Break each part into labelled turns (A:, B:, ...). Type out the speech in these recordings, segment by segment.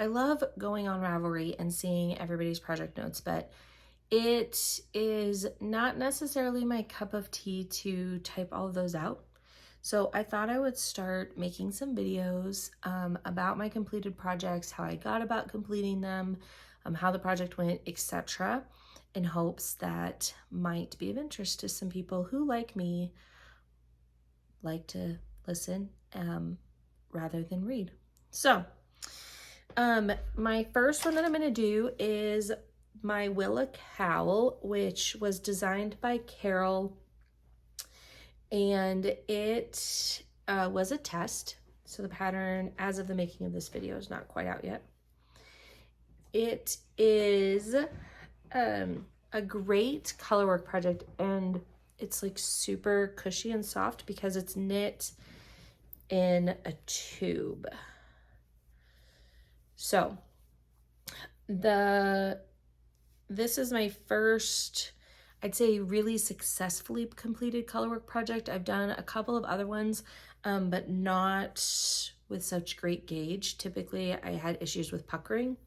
A: I love going on Ravelry and seeing everybody's project notes, but it is not necessarily my cup of tea to type all of those out. So I thought I would start making some videos about my completed projects, how I got about completing them, how the project went, etc., in hopes that might be of interest to some people who, like me, like to listen rather than read. So my first one that I'm going to do is my Willa Cowl, which was designed by Carol, and it was a test. So the pattern, as of the making of this video, is not quite out yet. It is a great colorwork project, and it's like super cushy and soft because it's knit in a tube. So this is my first, I'd say, really successfully completed colorwork project. I've done a couple of other ones, but not with such great gauge. Typically, I had issues with puckering,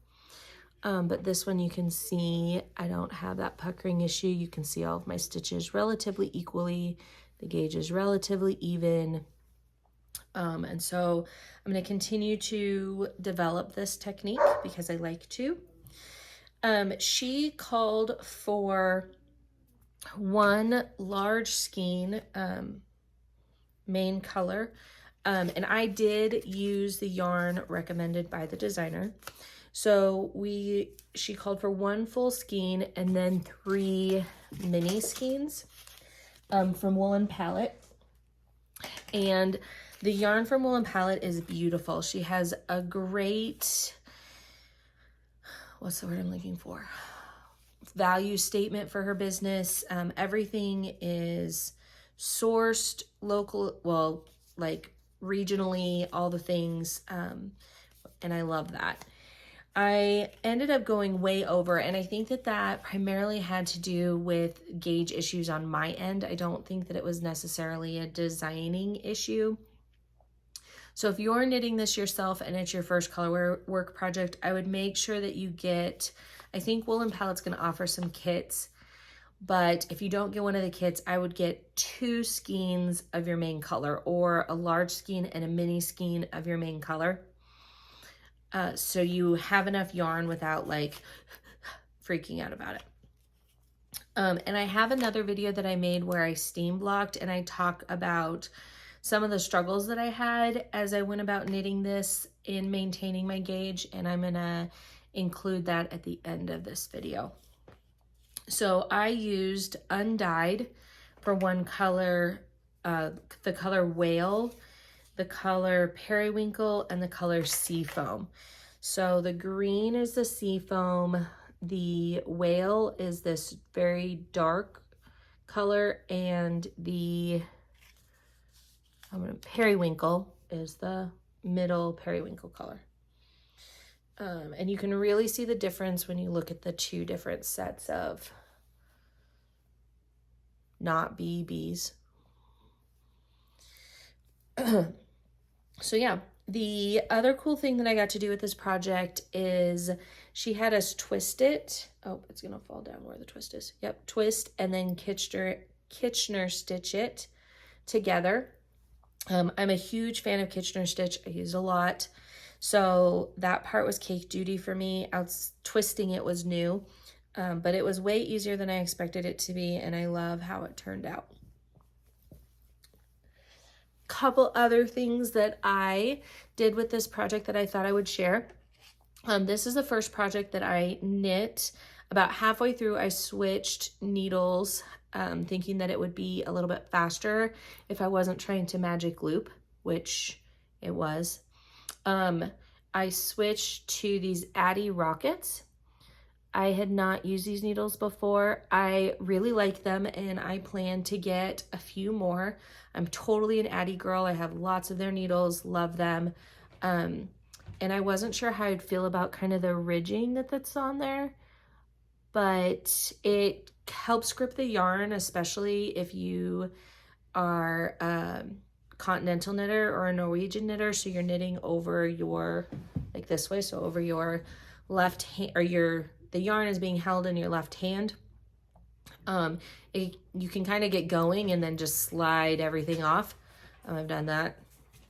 A: but this one you can see I don't have that puckering issue. You can see all of my stitches relatively equally. The gauge is relatively even. And so I'm going to continue to develop this technique because I like to. She called for one large skein main color, and I did use the yarn recommended by the designer. So she called for one full skein and then 3 mini skeins from Woolen Palette. And the yarn from Woolen Palette is beautiful. She has a great, what's the word I'm looking for? Value statement for her business. Everything is sourced local, well, like regionally, all the things. And I love that. I ended up going way over, and I think that primarily had to do with gauge issues on my end. I don't think that it was necessarily a designing issue. So if you're knitting this yourself and it's your first color work project, I would make sure that you get, I think Woolen Palette's going to offer some kits, but if you don't get one of the kits, I would get 2 skeins of your main color, or a large skein and a mini skein of your main color. So you have enough yarn without like freaking out about it. And I have another video that I made where I steam blocked, and I talk about some of the struggles that I had as I went about knitting this in maintaining my gauge, and I'm gonna include that at the end of this video. So I used undyed for one color, the color Whale, the color Periwinkle, and the color Seafoam. So the green is the Seafoam, the Whale is this very dark color, and the Periwinkle is the middle Periwinkle color. And you can really see the difference when you look at the 2 different sets of not BBs. So yeah, the other cool thing that I got to do with this project is she had us twist it. Oh, it's gonna fall down where the twist is. Yep, twist and then Kitchener stitch it together. I'm a huge fan of Kitchener stitch. I use a lot. So that part was cake duty for me. Twisting it was new, but it was way easier than I expected it to be, and I love how it turned out. Couple other things that I did with this project that I thought I would share. This is the first project that I knit. About halfway through, I switched needles, thinking that it would be a little bit faster if I wasn't trying to magic loop, which it was. I switched to these Addy Rockets. I had not used these needles before. I really like them, and I plan to get a few more. I'm totally an Addy girl. I have lots of their needles, love them. And I wasn't sure how I'd feel about kind of the ridging that's on there, but it helps grip the yarn, especially if you are continental knitter or a Norwegian knitter, so you're knitting over your, like this way, so over your left hand, or the yarn is being held in your left hand. You can kind of get going and then just slide everything off. I've done that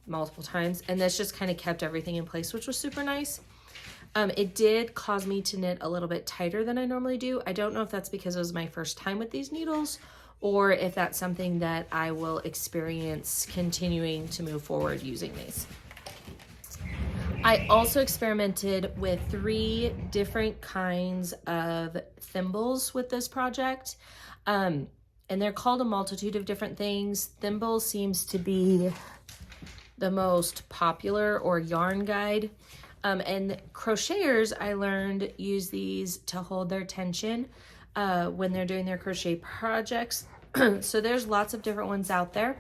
A: multiple times, and this just kind of kept everything in place, which was super nice. It did cause me to knit a little bit tighter than I normally do. I don't know if that's because it was my first time with these needles, or if that's something that I will experience continuing to move forward using these. I also experimented with 3 different kinds of thimbles with this project. And they're called a multitude of different things. Thimble seems to be the most popular, or yarn guide. And crocheters, I learned, use these to hold their tension when they're doing their crochet projects. So there's lots of different ones out there.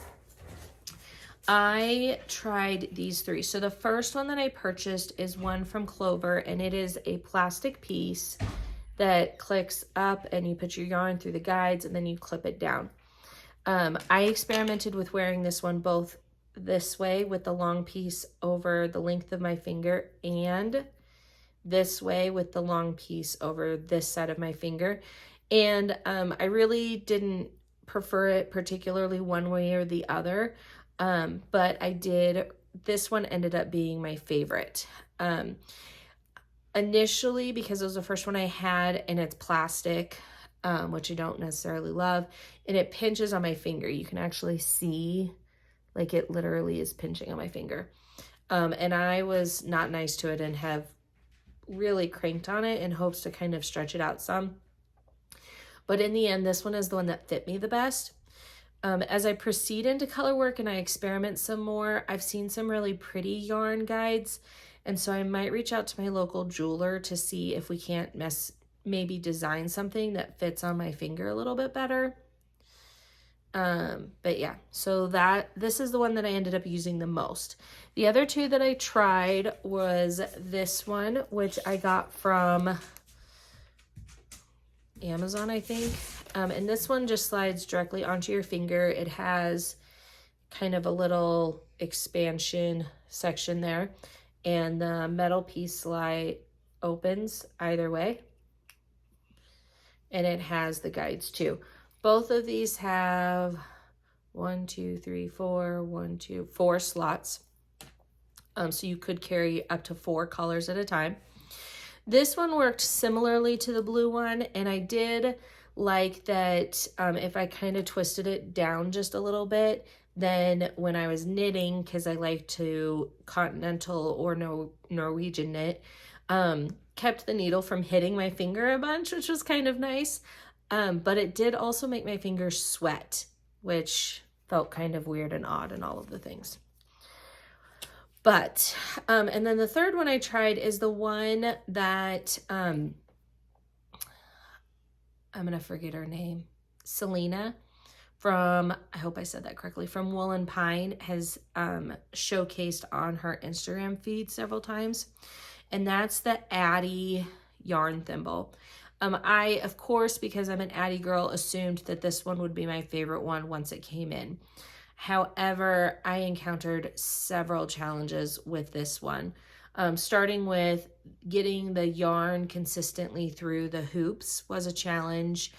A: I tried these 3. So the first one that I purchased is one from Clover, and it is a plastic piece that clicks up, and you put your yarn through the guides and then you clip it down. I experimented with wearing this one both this way with the long piece over the length of my finger, and this way with the long piece over this side of my finger. And I really didn't prefer it particularly one way or the other, but this one ended up being my favorite. Initially, because it was the first one I had, and it's plastic, which I don't necessarily love, and it pinches on my finger. You can actually see, like, it literally is pinching on my finger. And I was not nice to it and have really cranked on it in hopes to kind of stretch it out some. But in the end, this one is the one that fit me the best. As I proceed into color work and I experiment some more, I've seen some really pretty yarn guides. And so I might reach out to my local jeweler to see if we can't maybe design something that fits on my finger a little bit better. But yeah, so this is the one that I ended up using the most. The other 2 that I tried was this one, which I got from Amazon, I think. And this one just slides directly onto your finger. It has kind of a little expansion section there, and the metal piece slide opens either way, and it has the guides too. Both of these have 4 slots. So you could carry up to 4 colors at a time. This one worked similarly to the blue one, and I did like that if I kind of twisted it down just a little bit, then when I was knitting, because I like to continental or Norwegian knit, kept the needle from hitting my finger a bunch, which was kind of nice. But it did also make my fingers sweat, which felt kind of weird and odd and all of the things. But, and then the third one I tried is the one that, I'm going to forget her name, Selena from, I hope I said that correctly, from Wool and Pine, has showcased on her Instagram feed several times. And that's the Addie yarn thimble. I, of course, because I'm an Addie girl, assumed that this one would be my favorite one once it came in. However, I encountered several challenges with this one, starting with getting the yarn consistently through the hoops was a challenge,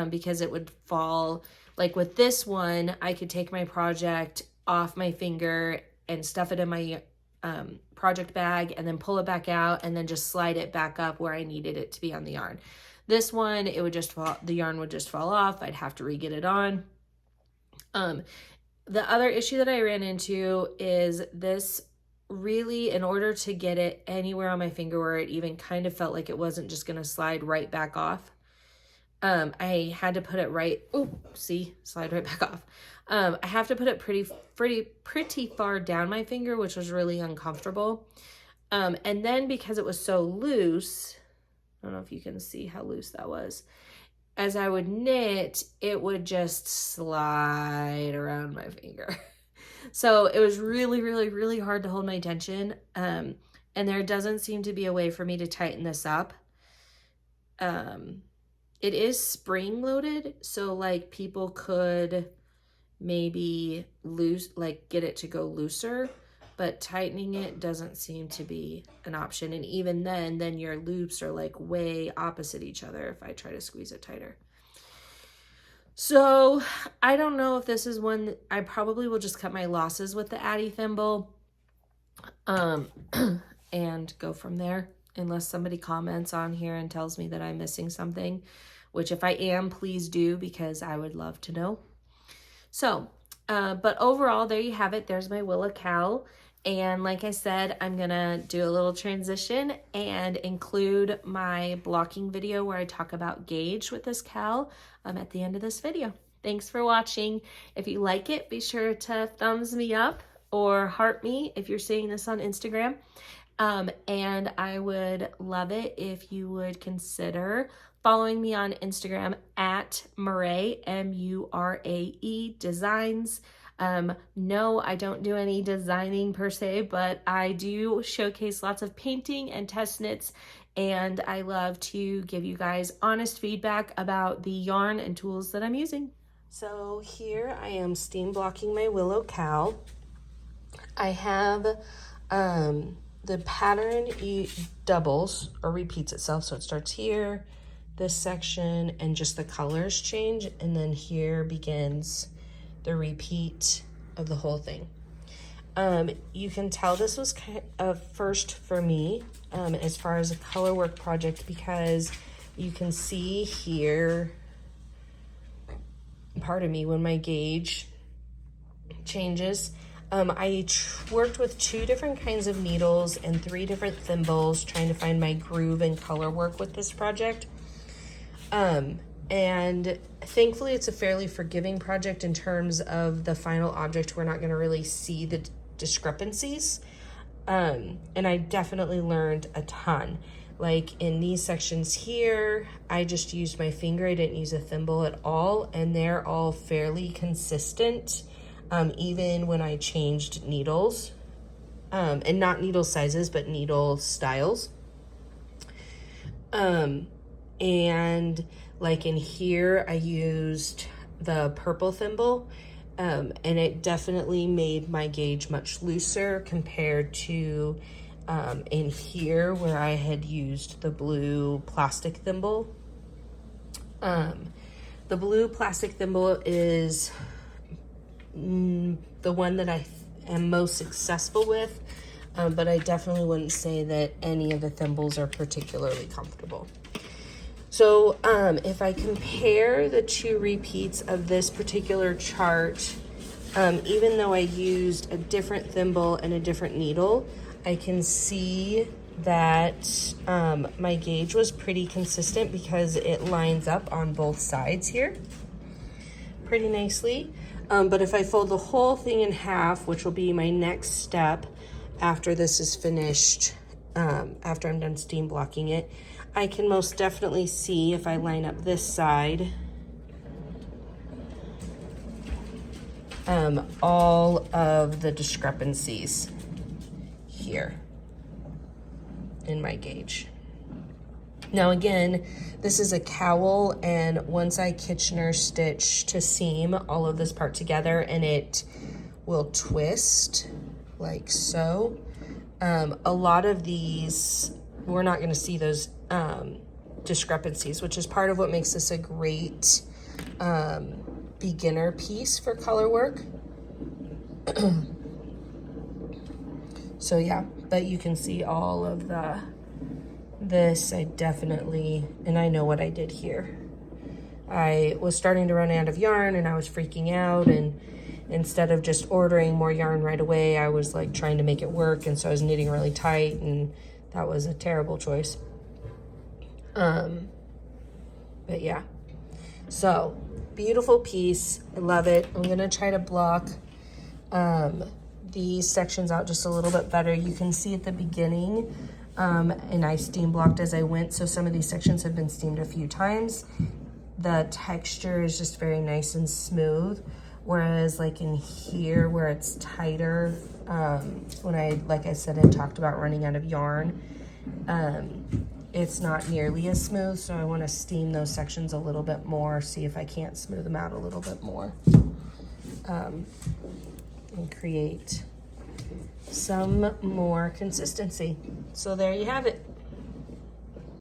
A: because it would fall. Like with this one, I could take my project off my finger and stuff it in my project bag and then pull it back out and then just slide it back up where I needed it to be on the yarn. This one, it would just fall, the yarn would just fall off. I'd have to re-get it on. The other issue that I ran into is this really, in order to get it anywhere on my finger where it even kind of felt like it wasn't just going to slide right back off, I had to put it right, slide right back off. I have to put it pretty far down my finger, which was really uncomfortable. And then because it was so loose, I don't know if you can see how loose that was. As I would knit, it would just slide around my finger. So it was really, really, really hard to hold my tension. And there doesn't seem to be a way for me to tighten this up. It is spring loaded, so like people could maybe loose, like get it to go looser, but tightening it doesn't seem to be an option. And even then your loops are like way opposite each other if I try to squeeze it tighter. So I don't know if this is one, I probably will just cut my losses with the Addy thimble and go from there, unless somebody comments on here and tells me that I'm missing something, which if I am, please do, because I would love to know. So, but overall, there you have it. There's my Willa Cowl. And like I said, I'm gonna do a little transition and include my blocking video where I talk about gauge with this cowl at the end of this video. Thanks for watching. If you like it, be sure to thumbs me up or heart me if you're seeing this on Instagram. And I would love it if you would consider following me on Instagram at Murae, M-U-R-A-E Designs. No, I don't do any designing per se, but I do showcase lots of painting and test knits, and I love to give you guys honest feedback about the yarn and tools that I'm using. So here I am steam blocking my Willa Cowl. I have the pattern doubles or repeats itself, so it starts here, this section, and just the colors change, and then here begins the repeat of the whole thing. You can tell this was a first for me as far as a color work project, because you can see here, pardon me, when my gauge changes. I worked with 2 different kinds of needles and 3 different thimbles trying to find my groove and color work with this project. And thankfully it's a fairly forgiving project in terms of the final object. We're not going to really see the discrepancies. And I definitely learned a ton. Like in these sections here, I just used my finger. I didn't use a thimble at all, and they're all fairly consistent. Even when I changed needles, and not needle sizes, but needle styles. And like in here, I used the purple thimble, and it definitely made my gauge much looser compared to in here where I had used the blue plastic thimble. The blue plastic thimble is the one that I am most successful with, but I definitely wouldn't say that any of the thimbles are particularly comfortable. So if I compare the 2 repeats of this particular chart, even though I used a different thimble and a different needle, I can see that my gauge was pretty consistent because it lines up on both sides here pretty nicely. But if I fold the whole thing in half, which will be my next step after this is finished, after I'm done steam blocking it, I can most definitely see, if I line up this side, all of the discrepancies here in my gauge. Now again, this is a cowl, and once I Kitchener stitch to seam all of this part together, and it will twist like so. A lot of these, we're not going to see those discrepancies, which is part of what makes this a great beginner piece for color work. So yeah, but you can see all of this. I definitely, and I know what I did here. I was starting to run out of yarn and I was freaking out, and instead of just ordering more yarn right away, I was like trying to make it work, and so I was knitting really tight, and that was a terrible choice. But yeah, so beautiful piece. I love it. I'm gonna try to block these sections out just a little bit better. You can see at the beginning, and I steam blocked as I went, so some of these sections have been steamed a few times. The texture is just very nice and smooth, whereas like in here where it's tighter, when I, like I said, I talked about running out of yarn, it's not nearly as smooth, so I want to steam those sections a little bit more, see if I can't smooth them out a little bit more. and create some more consistency. So there you have it.